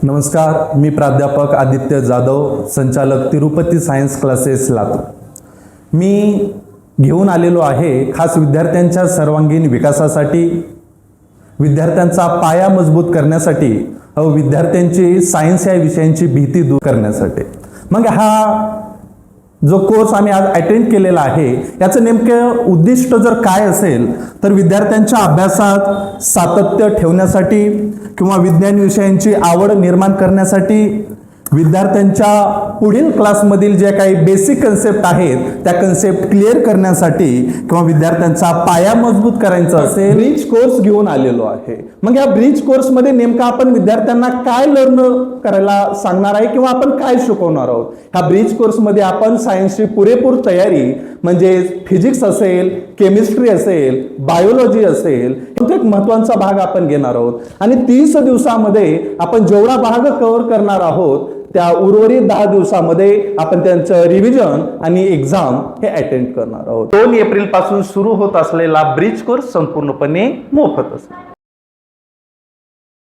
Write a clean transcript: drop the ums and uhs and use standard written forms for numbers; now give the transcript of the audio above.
नमस्कार, मी प्राध्यापक आदित्य जाधव, संचालक तिरुपती सायन्स क्लासेस लातूर. मी घेऊन आलेलो आहे खास विद्यार्थ्यांच्या सर्वांगीण विकासासाठी, विद्यार्थ्यांचा पाया मजबूत करण्यासाठी व विद्यार्थ्यांची सायन्स या विषयांची भीती दूर करण्यासाठी. मग हा जो कोर्स आम्ही आज अटेंड केलेला आहे याचं नेमकं उद्दिष्ट जर काय असेल तर विद्यार्थ्यांच्या अभ्यासात सातत्य ठेवण्यासाठी किंवा विज्ञान विषयांची आवड निर्माण करण्यासाठी, विद्यार्थ्यांच्या पुढील क्लासमधील जे काही बेसिक कन्सेप्ट आहेत त्या कन्सेप्ट क्लिअर करण्यासाठी किंवा विद्यार्थ्यांचा पाया मजबूत करायचा असेल ब्रिज कोर्स घेऊन आलेलो आहे. मग या ब्रिज कोर्समध्ये नेमका आपण विद्यार्थ्यांना काय लर्न करायला सांगणार आहे किंवा आपण काय शिकवणार आहोत. ह्या ब्रिज कोर्समध्ये आपण सायन्सची पुरेपूर तयारी म्हणजे फिजिक्स असेल, केमिस्ट्री असेल, बायोलॉजी असेल, एक महत्त्वाचा भाग आपण घेणार आहोत आणि 30 दिवसामध्ये आपण जेवढा भाग कव्हर करणार आहोत त्या उर्वरित 10 दिवसामध्ये आपण त्यांचं रिव्हिजन आणि एक्झाम हे अटेंड करणार आहोत. 2 एप्रिल पासून सुरू होत असलेला ब्रिज कोर्स संपूर्णपणे मोफत असेल.